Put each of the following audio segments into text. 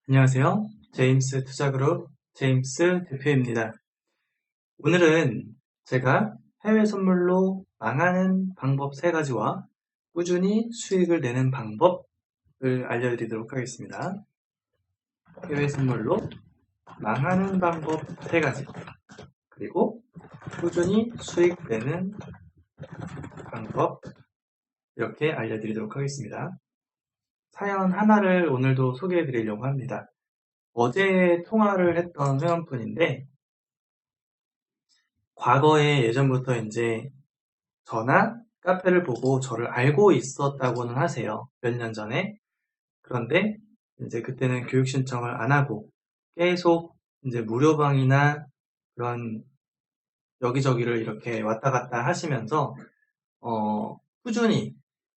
안녕하세요. 제임스 투자그룹 제임스 대표입니다. 오늘은 제가 해외 선물로 망하는 방법 3가지와 꾸준히 수익을 내는 방법을 알려드리도록 하겠습니다. 해외 선물로 망하는 방법 3가지, 그리고 꾸준히 수익 내는 방법, 이렇게 알려드리도록 하겠습니다. 사연 하나를 오늘도 소개해 드리려고 합니다. 어제 통화를 했던 회원분인데, 과거에 예전부터 이제 저나 카페를 보고 저를 알고 있었다고는 하세요. 몇 년 전에. 그런데 이제 그때는 교육 신청을 안 하고 계속 이제 무료방이나 그런 여기저기를 이렇게 왔다 갔다 하시면서 꾸준히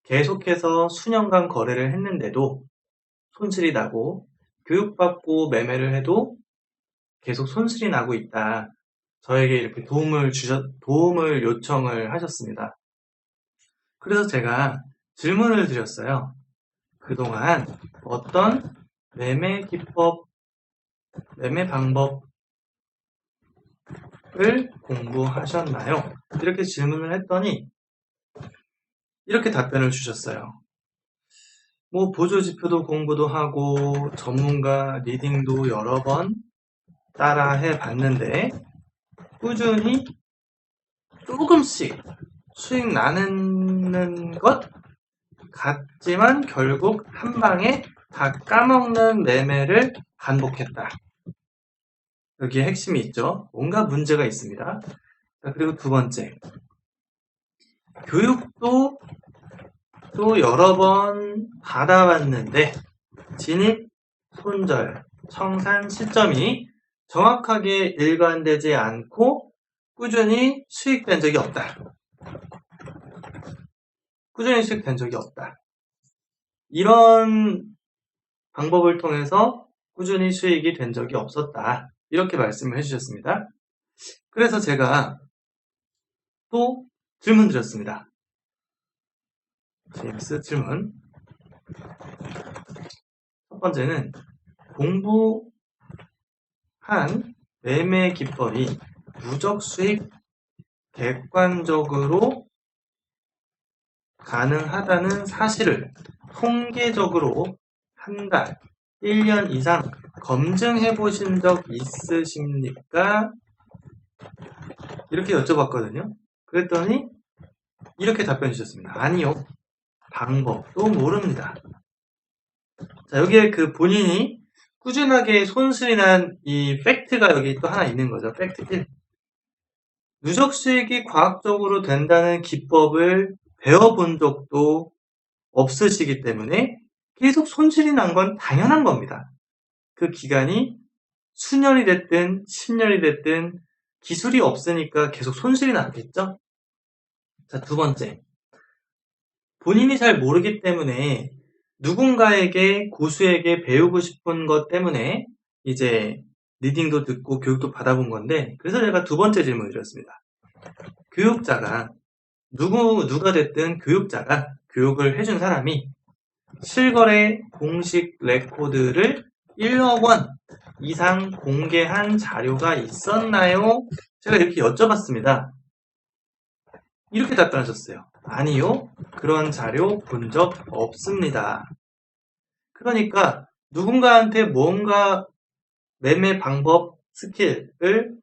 계속해서 수년간 거래를 했는데도 손실이 나고, 교육받고 매매를 해도 계속 손실이 나고 있다. 저에게 이렇게 도움을 요청을 하셨습니다. 그래서 제가 질문을 드렸어요. 그동안 어떤 매매 기법, 매매 방법을 공부하셨나요? 이렇게 질문을 했더니 이렇게 답변을 주셨어요. 보조지표도 공부도 하고 전문가 리딩도 여러 번 따라 해봤는데 꾸준히 조금씩 수익 나는 것 같지만 결국 한 방에 다 까먹는 매매를 반복했다. 여기에 핵심이 있죠. 뭔가 문제가 있습니다. 자, 그리고 두 번째, 교육도 또 여러 번 받아봤는데 진입, 손절, 청산 시점이 정확하게 일관되지 않고 꾸준히 수익된 적이 없다. 꾸준히 수익된 적이 없다. 이런 방법을 통해서 꾸준히 수익이 된 적이 없었다. 이렇게 말씀을 해주셨습니다. 그래서 제가 또 질문 드렸습니다. 제임스 질문. 첫 번째는 공부한 매매 기법이 누적 수익 객관적으로 가능하다는 사실을 통계적으로 한 달, 1년 이상 검증해 보신 적 있으십니까? 이렇게 여쭤봤거든요. 그랬더니 이렇게 답변해 주셨습니다. 아니요. 방법도 모릅니다. 자, 여기에 그 본인이 꾸준하게 손실이 난 이 팩트가 여기 또 하나 있는 거죠. 팩트 1. 누적 수익이 과학적으로 된다는 기법을 배워본 적도 없으시기 때문에 계속 손실이 난 건 당연한 겁니다. 그 기간이 수년이 됐든 10년이 됐든 기술이 없으니까 계속 손실이 났겠죠? 자, 두 번째. 본인이 잘 모르기 때문에 누군가에게, 고수에게 배우고 싶은 것 때문에 이제 리딩도 듣고 교육도 받아본 건데, 그래서 제가 두 번째 질문을 드렸습니다. 교육자가, 누가 됐든 교육자가, 교육을 해준 사람이 실거래 공식 레코드를 1억 원 이상 공개한 자료가 있었나요? 제가 이렇게 여쭤봤습니다. 이렇게 답변하셨어요. 아니요, 그런 자료 본 적 없습니다. 그러니까 누군가한테 뭔가 매매 방법, 스킬을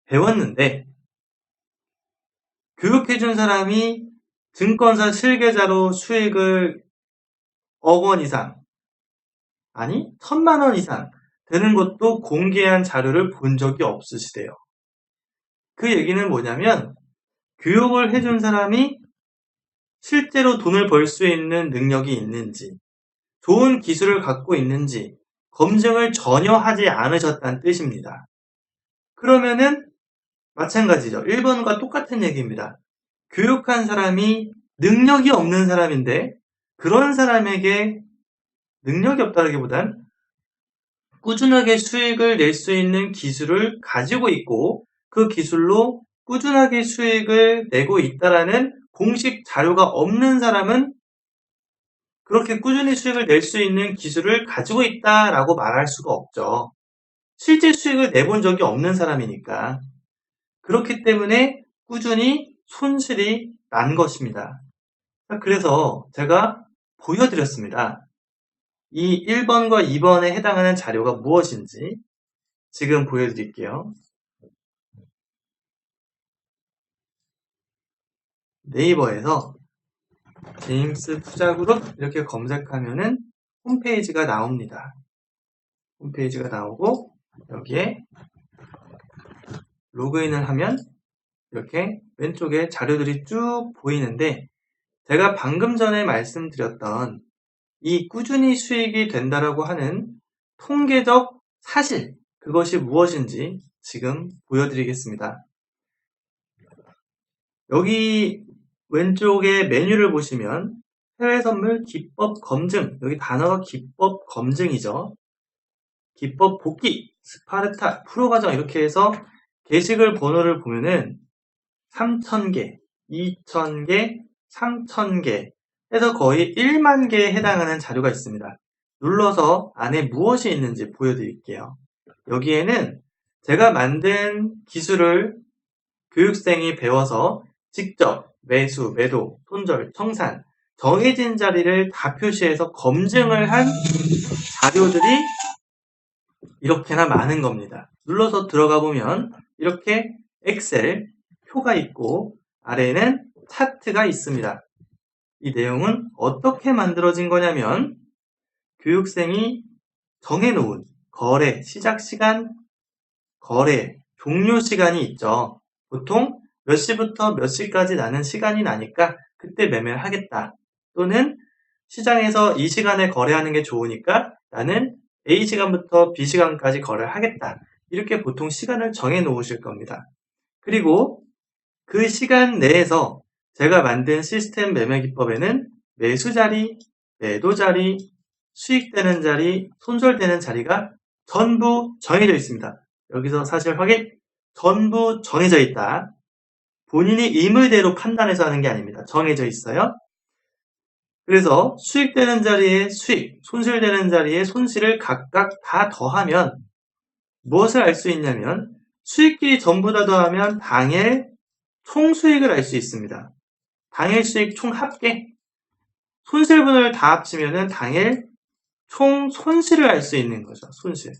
배웠는데 교육해준 사람이 증권사 실계자로 수익을 1억 원 이상, 아니 1,000만 원 이상 되는 것도 공개한 자료를 본 적이 없으시대요. 그 얘기는 뭐냐면 교육을 해준 사람이 실제로 돈을 벌 수 있는 능력이 있는지, 좋은 기술을 갖고 있는지 검증을 전혀 하지 않으셨다는 뜻입니다. 그러면은 마찬가지죠. 1번과 똑같은 얘기입니다. 교육한 사람이 능력이 없는 사람인데 그런 사람에게 능력이 없다기보단 꾸준하게 수익을 낼 수 있는 기술을 가지고 있고 그 기술로 꾸준하게 수익을 내고 있다라는 공식 자료가 없는 사람은 그렇게 꾸준히 수익을 낼 수 있는 기술을 가지고 있다라고 말할 수가 없죠. 실제 수익을 내본 적이 없는 사람이니까. 그렇기 때문에 꾸준히 손실이 난 것입니다. 그래서 제가 보여드렸습니다. 이 1번과 2번에 해당하는 자료가 무엇인지 지금 보여드릴게요. 네이버에서 제임스 투자그룹 이렇게 검색하면은 홈페이지가 나옵니다. 홈페이지가 나오고 여기에 로그인을 하면 이렇게 왼쪽에 자료들이 쭉 보이는데 제가 방금 전에 말씀드렸던 이 꾸준히 수익이 된다라고 하는 통계적 사실, 그것이 무엇인지 지금 보여드리겠습니다. 여기 왼쪽에 메뉴를 보시면 해외 선물 기법 검증, 여기 단어가 기법 검증이죠. 기법 복귀, 스파르타, 프로 과정 이렇게 해서 게시글 번호를 보면은 3,000개, 2,000개, 3,000개 해서 거의 1만 개에 해당하는 자료가 있습니다. 눌러서 안에 무엇이 있는지 보여드릴게요. 여기에는 제가 만든 기술을 교육생이 배워서 직접 매수, 매도, 손절, 청산, 정해진 자리를 다 표시해서 검증을 한 자료들이 이렇게나 많은 겁니다. 눌러서 들어가 보면 이렇게 엑셀 표가 있고 아래에는 차트가 있습니다. 이 내용은 어떻게 만들어진 거냐면 교육생이 정해놓은 거래 시작 시간, 거래 종료 시간이 있죠. 보통 몇 시부터 몇 시까지 나는 시간이 나니까 그때 매매를 하겠다. 또는 시장에서 이 시간에 거래하는 게 좋으니까 나는 A 시간부터 B 시간까지 거래를 하겠다. 이렇게 보통 시간을 정해 놓으실 겁니다. 그리고 그 시간 내에서 제가 만든 시스템 매매 기법에는 매수 자리, 매도 자리, 수익되는 자리, 손절되는 자리가 전부 정해져 있습니다. 여기서 사실 확인, 전부 정해져 있다. 본인이 임의대로 판단해서 하는 게 아닙니다. 정해져 있어요. 그래서 수익되는 자리에 수익, 손실되는 자리에 손실을 각각 다 더하면 무엇을 알 수 있냐면 수익끼리 전부 다 더하면 당일 총수익을 알 수 있습니다. 당일 수익 총 합계, 손실분을 다 합치면 당일 총 손실을 알 수 있는 거죠. 손실.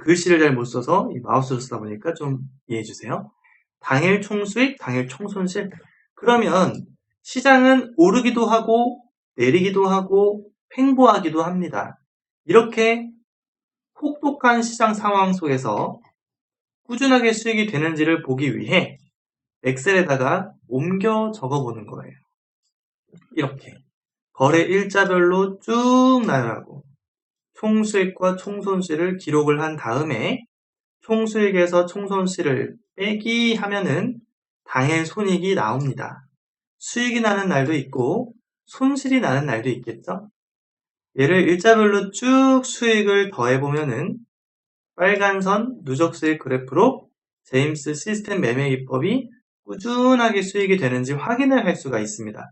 글씨를 잘 못 써서 이 마우스로 쓰다 보니까 좀 이해해 주세요. 당일 총수익, 당일 총손실. 그러면 시장은 오르기도 하고 내리기도 하고 횡보하기도 합니다. 이렇게 혹독한 시장 상황 속에서 꾸준하게 수익이 되는지를 보기 위해 엑셀에다가 옮겨 적어보는 거예요. 이렇게 거래 일자별로 쭉 나열하고 총수익과 총손실을 기록을 한 다음에 총수익에서 총손실을 빼기 하면은 당일 손익이 나옵니다. 수익이 나는 날도 있고 손실이 나는 날도 있겠죠? 얘를 일자별로 쭉 수익을 더해보면은 빨간 선 누적 수익 그래프로 제임스 시스템 매매 기법이 꾸준하게 수익이 되는지 확인을 할 수가 있습니다.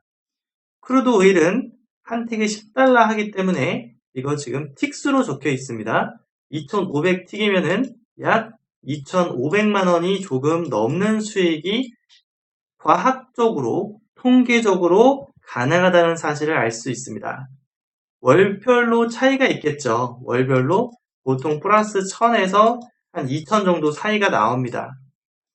크루드 오일은 한 틱에 10달러 하기 때문에 이거 지금 틱스로 적혀 있습니다. 2,500틱이면은 약 2,500만 원이 조금 넘는 수익이 과학적으로, 통계적으로 가능하다는 사실을 알 수 있습니다. 월별로 차이가 있겠죠. 월별로 보통 플러스 1000에서 한 2000 정도 사이가 나옵니다.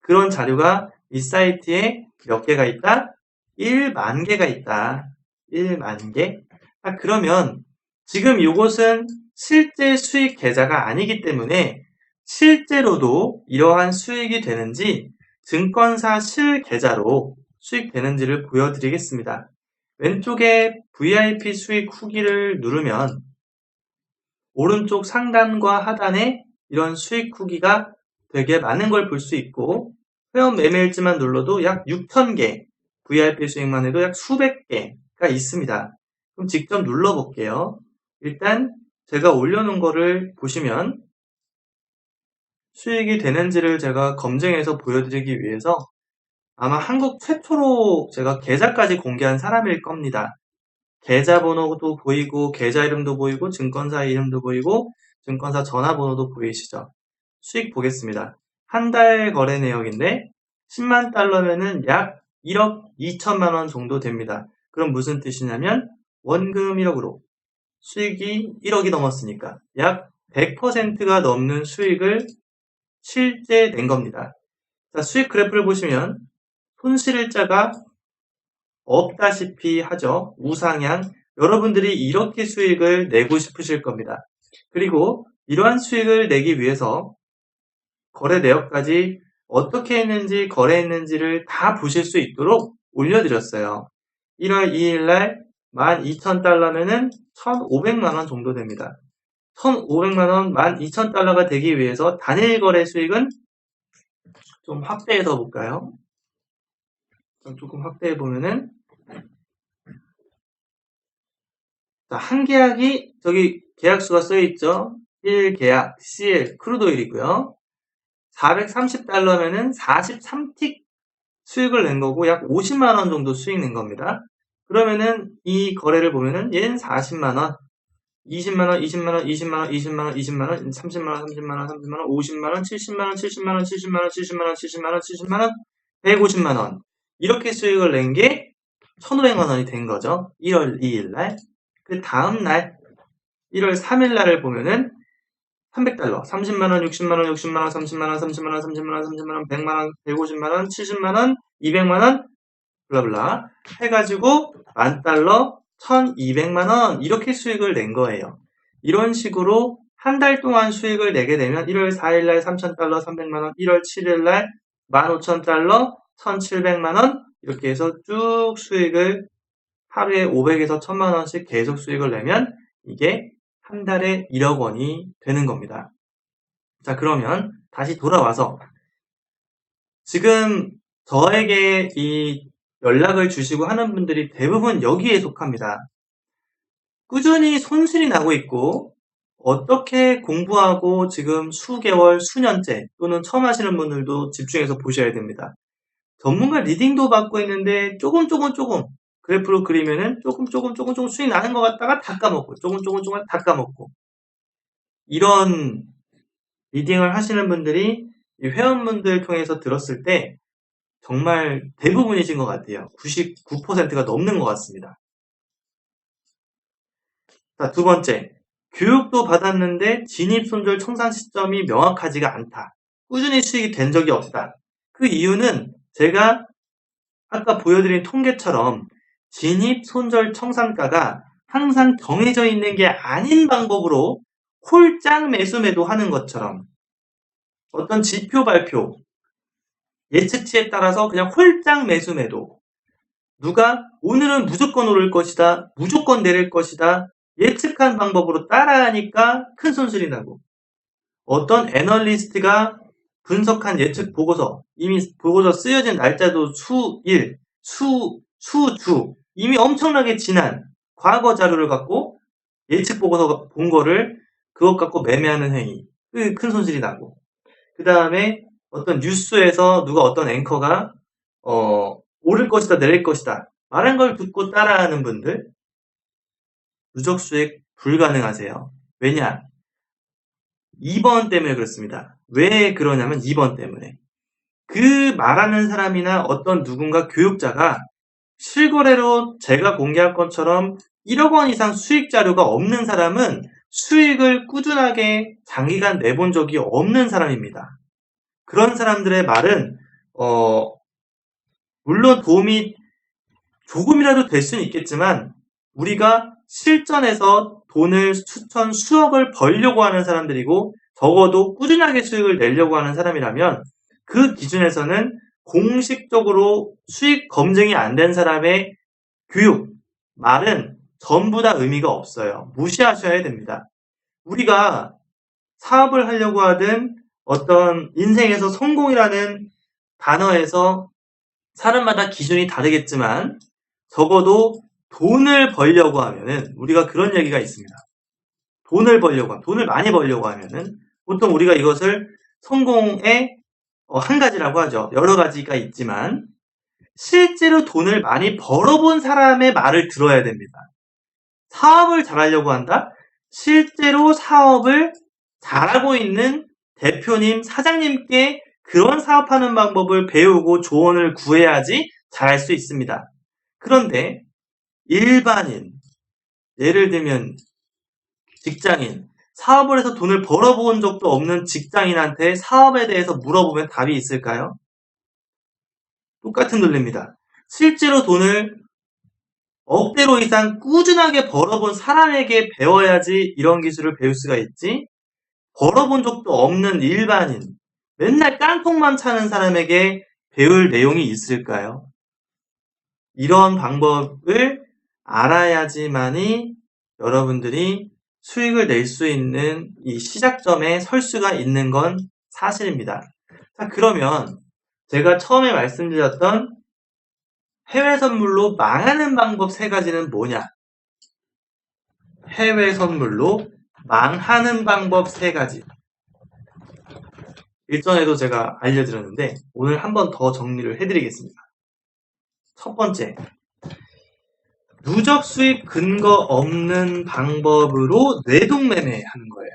그런 자료가 이 사이트에 몇 개가 있다? 1만 개가 있다. 1만 개? 그러면 지금 이것은 실제 수익 계좌가 아니기 때문에 실제로도 이러한 수익이 되는지 증권사 실계좌로 수익되는지를 보여드리겠습니다. 왼쪽에 VIP 수익 후기를 누르면 오른쪽 상단과 하단에 이런 수익 후기가 되게 많은 걸 볼 수 있고 회원 매매일지만 눌러도 약 6,000개, VIP 수익만 해도 약 수백 개가 있습니다. 그럼 직접 눌러볼게요. 일단 제가 올려놓은 거를 보시면 수익이 되는지를 제가 검증해서 보여드리기 위해서 아마 한국 최초로 제가 계좌까지 공개한 사람일 겁니다. 계좌번호도 보이고 계좌 이름도 보이고 증권사 이름도 보이고 증권사 전화번호도 보이시죠? 수익 보겠습니다. 한 달 거래 내역인데 10만 달러면은 약 1억 2천만 원 정도 됩니다. 그럼 무슨 뜻이냐면 원금 1억으로 수익이 1억이 넘었으니까 약 100%가 넘는 수익을 실제 낸 겁니다. 자, 수익 그래프를 보시면 손실일자가 없다시피 하죠. 우상향. 여러분들이 이렇게 수익을 내고 싶으실 겁니다. 그리고 이러한 수익을 내기 위해서 거래 내역까지 어떻게 했는지 거래했는지를 다 보실 수 있도록 올려드렸어요. 1월 2일날 12,000달러면은 1,500만원 정도 됩니다. 1,500만원 12,000달러가 되기 위해서 단일 거래 수익은 좀 확대해서 볼까요? 조금 확대해 보면은 자, 한 계약이 저기 계약수가 써 있죠. 1계약 CL 크루드오일이고요. 430달러면은 43틱 수익을 낸 거고 약 50만 원 정도 수익 낸 겁니다. 그러면은 이 거래를 보면은 얘는 40만 원, 20만 원, 20만 원, 20만 원, 20만 원, 20만 원, 30만 원, 30만 원, 30만 원, 50만 원, 70만 원, 70만 원, 70만 원, 70만 원, 70만 원, 70만 원, 150만 원. 이렇게 수익을 낸 게 1,500만 원이 된 거죠. 1월 2일 날. 그 다음 날 1월 3일 날을 보면은 300달러, 30만 원, 60만 원, 60만 원, 30만 원, 30만 원, 30만 원, 30만 원, 100만 원, 150만 원, 70만 원, 200만 원, 블라블라 해가지고 10,000달러, 1,200만 원 이렇게 수익을 낸 거예요. 이런 식으로 한 달 동안 수익을 내게 되면 1월 4일 날 3,000달러, 300만 원, 1월 7일 날 15,000달러, 1,700만 원 이렇게 해서 쭉 수익을 하루에 500에서 1,000만 원씩 계속 수익을 내면 이게 한 달에 1억 원이 되는 겁니다. 자, 그러면 다시 돌아와서 지금 저에게 이 연락을 주시고 하는 분들이 대부분 여기에 속합니다. 꾸준히 손실이 나고 있고 어떻게 공부하고 지금 수개월, 수년째 또는 처음 하시는 분들도 집중해서 보셔야 됩니다. 전문가 리딩도 받고 있는데 조금 그래프로 그리면은 조금 수익 나는 것 같다가 다 까먹고 조금 다 까먹고 이런 리딩을 하시는 분들이 이 회원분들 통해서 들었을 때 정말 대부분이신 것 같아요. 99%가 넘는 것 같습니다. 자, 두 번째. 교육도 받았는데 진입손절 청산 시점이 명확하지가 않다. 꾸준히 수익이 된 적이 없다. 그 이유는 제가 아까 보여드린 통계처럼 진입손절 청산가가 항상 정해져 있는 게 아닌 방법으로 홀짝 매수 매도하는 것처럼 어떤 지표 발표, 예측치에 따라서 그냥 홀짝 매수 매도 누가 오늘은 무조건 오를 것이다, 무조건 내릴 것이다 예측한 방법으로 따라하니까 큰 손실이 나고 어떤 애널리스트가 분석한 예측 보고서 이미 보고서 쓰여진 날짜도 수일, 수주 이미 엄청나게 지난 과거 자료를 갖고 예측 보고서 본 거를 그것 갖고 매매하는 행위 큰 손실이 나고 그 다음에 어떤 뉴스에서 누가 어떤 앵커가 오를 것이다 내릴 것이다 말한 걸 듣고 따라하는 분들 누적 수익 불가능하세요. 왜냐? 2번 때문에 그렇습니다. 왜 그러냐면 2번 때문에 그 말하는 사람이나 어떤 누군가 교육자가 실거래로 제가 공개할 것처럼 1억 원 이상 수익 자료가 없는 사람은 수익을 꾸준하게 장기간 내본 적이 없는 사람입니다. 그런 사람들의 말은 물론 도움이 조금이라도 될 수는 있겠지만 우리가 실전에서 돈을 수억을 벌려고 하는 사람들이고 적어도 꾸준하게 수익을 내려고 하는 사람이라면 그 기준에서는 공식적으로 수익 검증이 안 된 사람의 교육, 말은 전부 다 의미가 없어요. 무시하셔야 됩니다. 우리가 사업을 하려고 하든 어떤 인생에서 성공이라는 단어에서 사람마다 기준이 다르겠지만 적어도 돈을 벌려고 하면은 우리가 그런 얘기가 있습니다. 돈을 많이 벌려고 하면은 보통 우리가 이것을 성공의 한 가지라고 하죠. 여러 가지가 있지만 실제로 돈을 많이 벌어본 사람의 말을 들어야 됩니다. 사업을 잘하려고 한다? 실제로 사업을 잘하고 있는 대표님, 사장님께 그런 사업하는 방법을 배우고 조언을 구해야지 잘할 수 있습니다. 그런데 일반인, 예를 들면 직장인, 사업을 해서 돈을 벌어본 적도 없는 직장인한테 사업에 대해서 물어보면 답이 있을까요? 똑같은 논리입니다. 실제로 돈을 억대로 이상 꾸준하게 벌어본 사람에게 배워야지 이런 기술을 배울 수가 있지, 벌어본 적도 없는 일반인, 맨날 깡통만 차는 사람에게 배울 내용이 있을까요? 이런 방법을 알아야지만이 여러분들이 수익을 낼 수 있는 이 시작점에 설 수가 있는 건 사실입니다. 자, 그러면 제가 처음에 말씀드렸던 해외 선물로 망하는 방법 3가지는 뭐냐? 해외 선물로 망하는 방법 3가지. 일전에도 제가 알려드렸는데 오늘 한 번 더 정리를 해드리겠습니다. 첫 번째, 누적 수익 근거 없는 방법으로 뇌동매매 하는 거예요.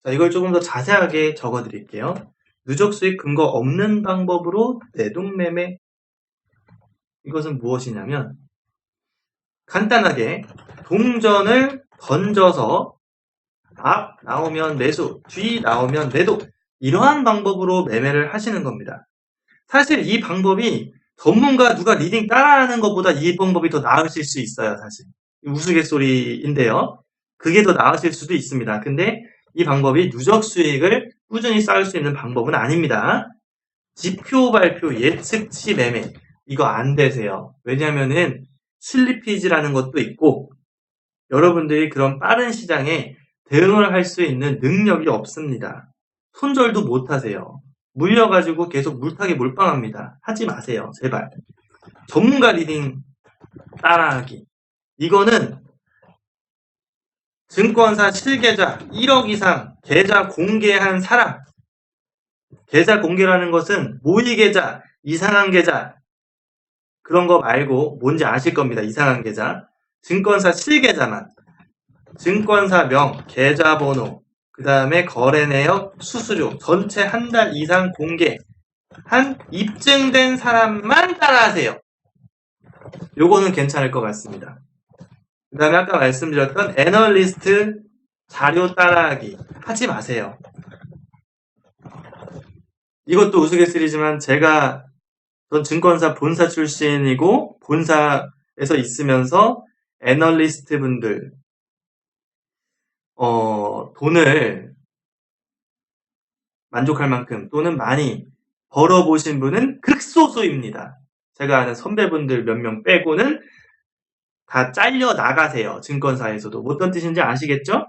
자, 이걸 조금 더 자세하게 적어드릴게요. 누적 수익 근거 없는 방법으로 뇌동매매. 이것은 무엇이냐면 간단하게 동전을 던져서 앞 나오면 매수, 뒤 나오면 매도, 이러한 방법으로 매매를 하시는 겁니다. 사실 이 방법이 전문가 누가 리딩 따라하는 것보다 이 방법이 더 나으실 수 있어요. 사실 우스갯소리인데요. 그게 더 나으실 수도 있습니다. 근데 이 방법이 누적 수익을 꾸준히 쌓을 수 있는 방법은 아닙니다. 지표 발표 예측치 매매, 이거 안 되세요. 왜냐면은 슬리피지라는 것도 있고 여러분들이 그런 빠른 시장에 대응을 할 수 있는 능력이 없습니다. 손절도 못 하세요. 물려가지고 계속 물타기 몰빵합니다. 하지 마세요. 제발. 전문가 리딩 따라하기. 이거는 증권사 실계좌 1억 이상 계좌 공개한 사람. 계좌 공개라는 것은 모의 계좌, 이상한 계좌, 그런 거 말고 뭔지 아실 겁니다. 이상한 계좌. 증권사 실계좌만. 증권사명, 계좌번호, 그 다음에 거래내역, 수수료, 전체 한 달 이상 공개한 입증된 사람만 따라하세요. 요거는 괜찮을 것 같습니다. 그 다음에 아까 말씀드렸던 애널리스트 자료 따라하기 하지 마세요. 이것도 우스갯소리지만 제가 전 증권사 본사 출신이고 본사에서 있으면서 애널리스트 분들 돈을 만족할 만큼 또는 많이 벌어보신 분은 극소수입니다. 제가 아는 선배분들 몇 명 빼고는 다 잘려 나가세요. 증권사에서도. 어떤 뜻인지 아시겠죠?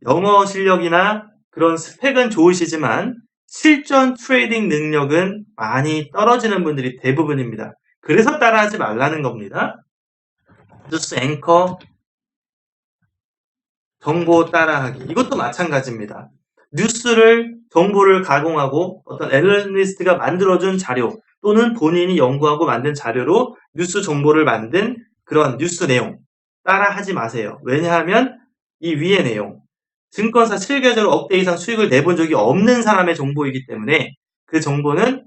영어 실력이나 그런 스펙은 좋으시지만 실전 트레이딩 능력은 많이 떨어지는 분들이 대부분입니다. 그래서 따라하지 말라는 겁니다. 뉴스 앵커, 정보 따라하기. 이것도 마찬가지입니다. 뉴스를, 정보를 가공하고 어떤 애널리스트가 만들어준 자료 또는 본인이 연구하고 만든 자료로 뉴스 정보를 만든 그런 뉴스 내용 따라하지 마세요. 왜냐하면 이 위의 내용, 증권사 실계좌로 억대 이상 수익을 내본 적이 없는 사람의 정보이기 때문에 그 정보는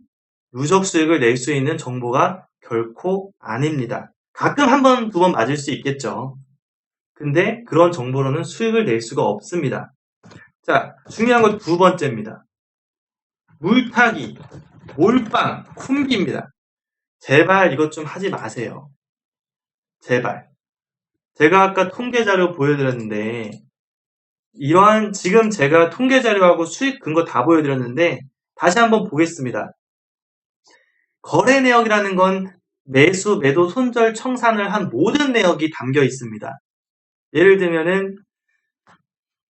누적 수익을 낼 수 있는 정보가 결코 아닙니다. 가끔 한 번, 두 번 맞을 수 있겠죠. 근데 그런 정보로는 수익을 낼 수가 없습니다. 자, 중요한 건 2번째입니다. 물타기, 몰빵, 콤비입니다. 제발 이것 좀 하지 마세요. 제발. 제가 아까 통계 자료 보여드렸는데 이러한 지금 제가 통계 자료하고 수익 근거 다 보여드렸는데 다시 한번 보겠습니다. 거래 내역이라는 건 매수, 매도, 손절, 청산을 한 모든 내역이 담겨 있습니다. 예를 들면은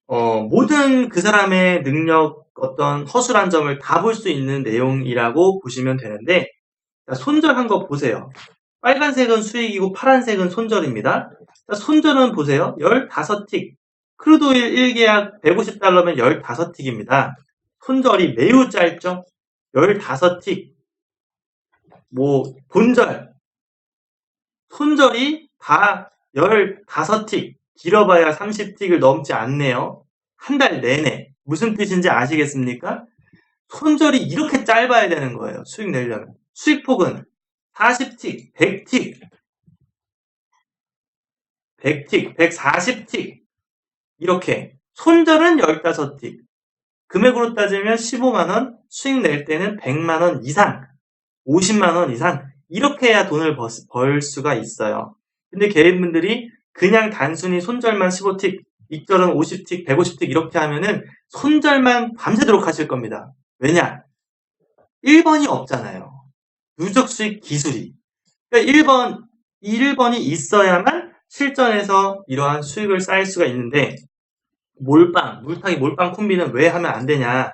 모든 그 사람의 능력, 어떤 허술한 점을 다 볼 수 있는 내용이라고 보시면 되는데, 손절한 거 보세요. 빨간색은 수익이고 파란색은 손절입니다. 손절은 보세요. 15틱. 크루드오일 1계약 150달러면 15틱입니다. 손절이 매우 짧죠? 15틱. 본절. 손절이 다 15틱, 길어봐야 30틱을 넘지 않네요. 한 달 내내. 무슨 뜻인지 아시겠습니까? 손절이 이렇게 짧아야 되는 거예요. 수익 내려면. 수익폭은 40틱, 100틱, 100틱, 140틱 이렇게. 손절은 15틱. 금액으로 따지면 15만원, 수익 낼 때는 100만원 이상, 50만원 이상 이렇게 해야 돈을 벌 수가 있어요. 근데 개인분들이 그냥 단순히 손절만 15틱, 익절은 50틱, 150틱 이렇게 하면은 손절만 밤새도록 하실 겁니다. 왜냐? 1번이 없잖아요. 누적 수익 기술이. 그러니까 1번이 있어야만 실전에서 이러한 수익을 쌓을 수가 있는데 물타기 몰빵 콤비는 왜 하면 안 되냐?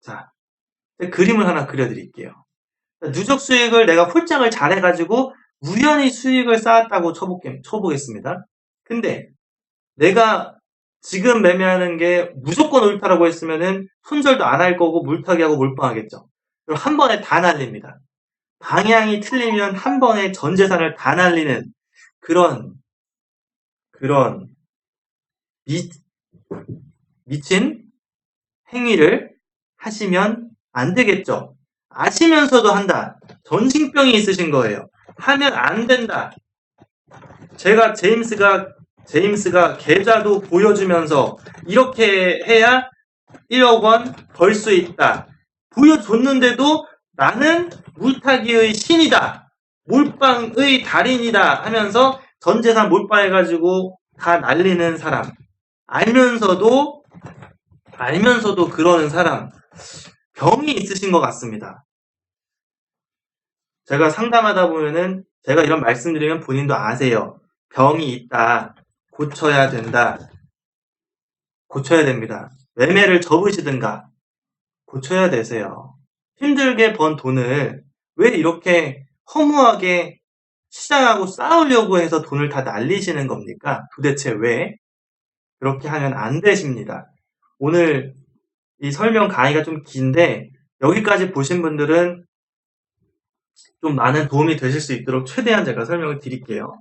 자, 그림을 하나 그려드릴게요. 누적 수익을 내가 홀장을 잘해가지고 우연히 수익을 쌓았다고 쳐보겠습니다. 근데 내가 지금 매매하는 게 무조건 옳다라고 했으면은 손절도 안 할 거고 물타기하고 몰빵하겠죠. 그럼 한 번에 다 날립니다. 방향이 틀리면 한 번에 전 재산을 다 날리는 그런 미친 행위를 하시면 안 되겠죠. 아시면서도 한다. 정신병이 있으신 거예요. 하면 안 된다. 제가 제임스가 계좌도 보여주면서 이렇게 해야 1억 원 벌 수 있다. 보여줬는데도 나는 물타기의 신이다. 몰빵의 달인이다 하면서 전 재산 몰빵해가지고 다 날리는 사람. 알면서도 그러는 사람. 병이 있으신 것 같습니다. 제가 상담하다 보면은 제가 이런 말씀드리면 본인도 아세요. 병이 있다. 고쳐야 된다. 고쳐야 됩니다. 매매를 접으시든가 고쳐야 되세요. 힘들게 번 돈을 왜 이렇게 허무하게 시장하고 싸우려고 해서 돈을 다 날리시는 겁니까? 도대체 왜? 그렇게 하면 안 되십니다. 오늘 이 설명 강의가 좀 긴데 여기까지 보신 분들은 좀 많은 도움이 되실 수 있도록 최대한 제가 설명을 드릴게요.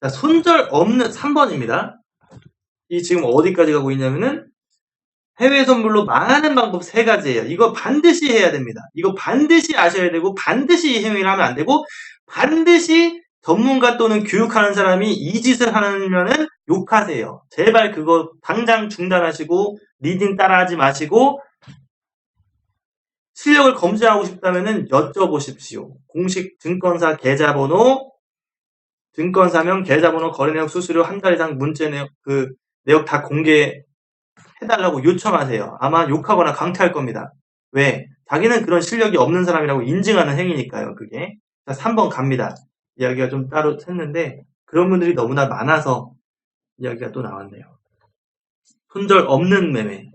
자, 손절 없는 3번입니다. 이 지금 어디까지 가고 있냐면은 해외 선물로 많은 방법 3가지예요. 이거 반드시 해야 됩니다. 이거 반드시 아셔야 되고 반드시 이 행위를 하면 안 되고 반드시 전문가 또는 교육하는 사람이 이 짓을 하면은 욕하세요. 제발 그거 당장 중단하시고 리딩 따라하지 마시고 실력을 검증하고 싶다면은 여쭤보십시오. 공식 증권사 계좌번호, 증권사명, 계좌번호, 거래내역, 수수료, 한 달 이상 문자 내역, 그 내역 다 공개해달라고 요청하세요. 아마 욕하거나 강퇴할 겁니다. 왜? 자기는 그런 실력이 없는 사람이라고 인증하는 행위니까요, 그게. 자, 3번 갑니다. 이야기가 좀 따로 했는데, 그런 분들이 너무나 많아서 이야기가 또 나왔네요. 손절 없는 매매.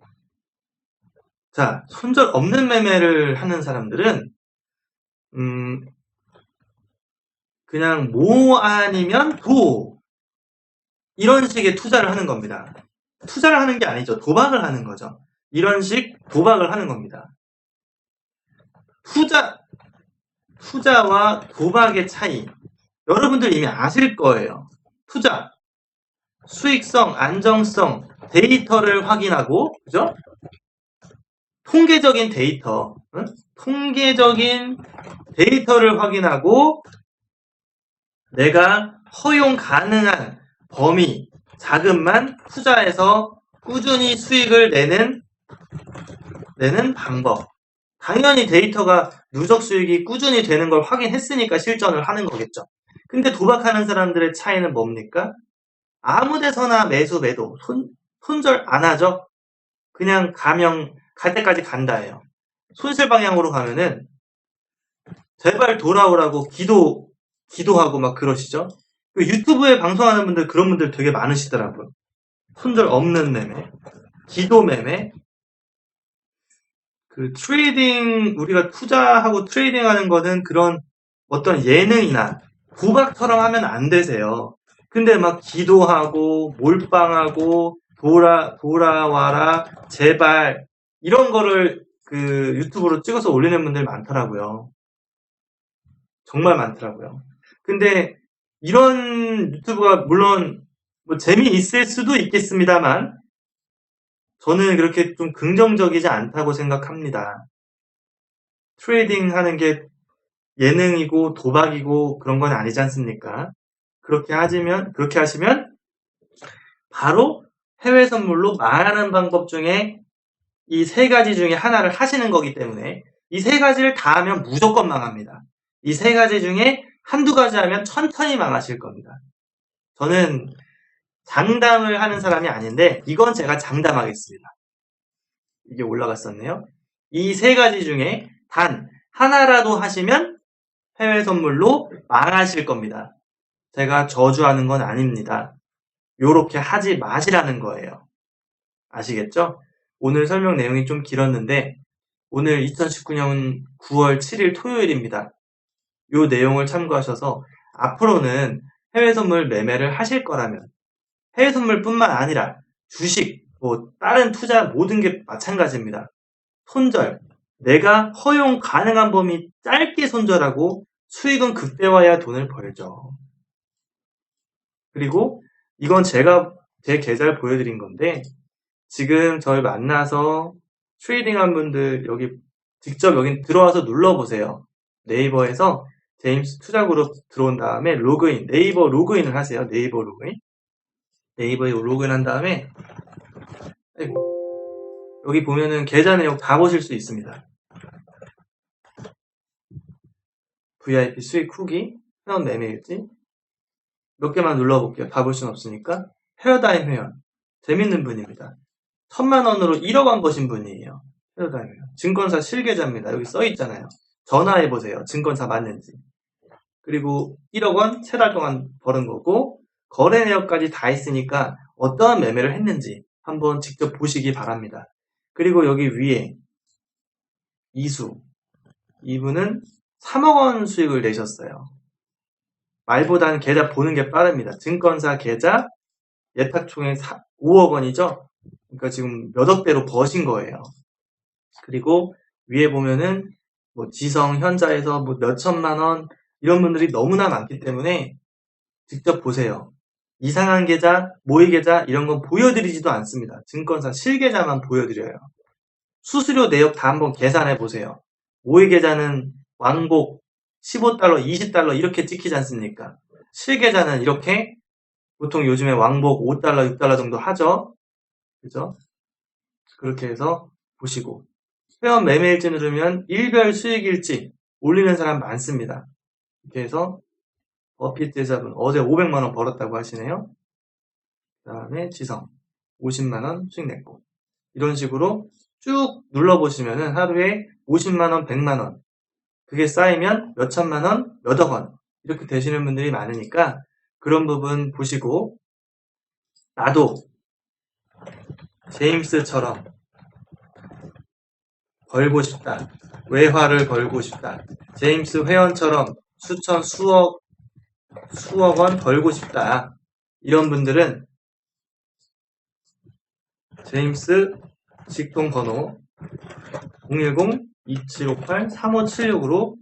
자, 손절 없는 매매를 하는 사람들은, 그냥 뭐 아니면 도. 이런 식의 투자를 하는 겁니다. 투자를 하는 게 아니죠. 도박을 하는 거죠. 이런 식 도박을 하는 겁니다. 투자와 도박의 차이. 여러분들 이미 아실 거예요. 투자, 수익성, 안정성, 데이터를 확인하고, 그죠? 통계적인 데이터, 통계적인 데이터를 확인하고, 내가 허용 가능한 범위, 자금만 투자해서 꾸준히 수익을 내는 방법. 당연히 데이터가 누적 수익이 꾸준히 되는 걸 확인했으니까 실전을 하는 거겠죠. 근데 도박하는 사람들의 차이는 뭡니까? 아무 데서나 매도, 손절 안 하죠? 그냥 갈 때까지 간다예요. 손실 방향으로 가면은 제발 돌아오라고 기도하고 막 그러시죠? 유튜브에 방송하는 분들 그런 분들 되게 많으시더라고요. 손절 없는 매매, 기도 매매, 그 트레이딩 우리가 투자하고 트레이딩하는 거는 그런 어떤 예능이나 도박처럼 하면 안 되세요. 근데 막 기도하고 몰빵하고 돌아와라 제발 이런 거를 그 유튜브로 찍어서 올리는 분들 많더라고요. 정말 많더라고요. 근데 이런 유튜브가 물론 뭐 재미있을 수도 있겠습니다만 저는 그렇게 좀 긍정적이지 않다고 생각합니다. 트레이딩 하는 게 예능이고 도박이고 그런 건 아니지 않습니까? 그렇게 하시면 바로 해외 선물로 망하는 방법 중에 이 세 가지 중에 하나를 하시는 거기 때문에 이 세 가지를 다 하면 무조건 망합니다. 이 세 가지 중에 한두 가지 하면 천천히 망하실 겁니다. 저는 장담을 하는 사람이 아닌데 이건 제가 장담하겠습니다. 이게 올라갔었네요. 이 세 가지 중에 단 하나라도 하시면 해외 선물로 망하실 겁니다. 제가 저주하는 건 아닙니다. 요렇게 하지 마시라는 거예요. 아시겠죠? 오늘 설명 내용이 좀 길었는데 오늘 2019년 9월 7일 토요일입니다. 요 내용을 참고하셔서 앞으로는 해외 선물 매매를 하실 거라면 해외 선물뿐만 아니라 주식, 뭐 다른 투자 모든 게 마찬가지입니다. 손절, 내가 허용 가능한 범위 짧게 손절하고 수익은 극대화해야 돈을 벌죠. 그리고 이건 제가 제 계좌를 보여드린 건데 지금 저를 만나서 트레이딩한 분들 여기 직접 여기 들어와서 눌러보세요. 네이버에서 제임스 투자그룹 들어온 다음에 로그인, 네이버 로그인을 하세요. 네이버 로그인. 네이버에 로그인 한 다음에 여기 보면은 계좌 내용 다 보실 수 있습니다. VIP 수익 후기, 회원 매매 일지 몇 개만 눌러볼게요. 다 볼 수는 없으니까. 패러다임 회원 재밌는 분입니다. 1,000만원으로 1억 원 버신 분이에요. 패러다임 회원 증권사 실계좌입니다. 여기 써있잖아요. 전화해보세요. 증권사 맞는지. 그리고 1억 원 3달 동안 버는 거고 거래 내역까지 다 있으니까 어떠한 매매를 했는지 한번 직접 보시기 바랍니다. 그리고 여기 위에 이수 이분은 3억 원 수익을 내셨어요. 말보다는 계좌 보는 게 빠릅니다. 증권사 계좌 예탁총액 5억 원이죠. 그러니까 지금 몇 억대로 버신 거예요. 그리고 위에 보면은 뭐 지성, 현자에서 뭐 몇 천만 원 이런 분들이 너무나 많기 때문에 직접 보세요. 이상한 계좌, 모의 계좌 이런 건 보여드리지도 않습니다. 증권사 실계좌만 보여드려요. 수수료 내역 다 한번 계산해 보세요. 모의 계좌는 왕복 15달러, 20달러 이렇게 찍히지 않습니까? 실계좌는 이렇게 보통 요즘에 왕복 5달러, 6달러 정도 하죠. 그죠? 그렇게 해서 보시고 회원 매매일지 누르면 일별 수익일지 올리는 사람 많습니다. 이렇게 해서 버핏 제자분 어제 500만원 벌었다고 하시네요. 그 다음에 지성 50만원 수익 냈고 이런 식으로 쭉 눌러보시면은 하루에 50만원, 100만원 그게 쌓이면 몇 천만원, 몇 억원 이렇게 되시는 분들이 많으니까 그런 부분 보시고 나도 제임스처럼 벌고 싶다. 외화를 벌고 싶다. 제임스 회원처럼 수천, 수억 원 벌고 싶다. 이런 분들은 제임스 직통번호 010-2758-3576으로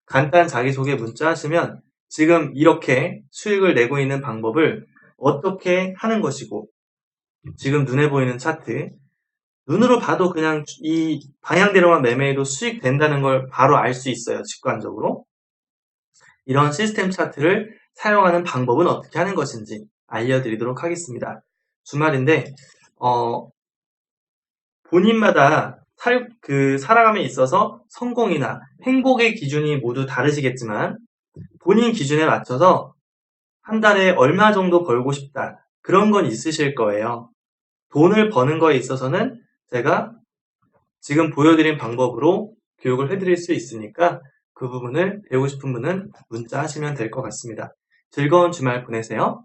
간단 자기소개 문자 하시면 지금 이렇게 수익을 내고 있는 방법을 어떻게 하는 것이고 지금 눈에 보이는 차트 눈으로 봐도 그냥 이 방향대로만 매매해도 수익 된다는 걸 바로 알 수 있어요. 직관적으로. 이런 시스템 차트를 사용하는 방법은 어떻게 하는 것인지 알려드리도록 하겠습니다. 주말인데 본인마다 살아감에 있어서 성공이나 행복의 기준이 모두 다르시겠지만 본인 기준에 맞춰서 한 달에 얼마 정도 벌고 싶다. 그런 건 있으실 거예요. 돈을 버는 거에 있어서는 제가 지금 보여드린 방법으로 교육을 해드릴 수 있으니까 그 부분을 배우고 싶은 분은 문자 하시면 될 것 같습니다. 즐거운 주말 보내세요.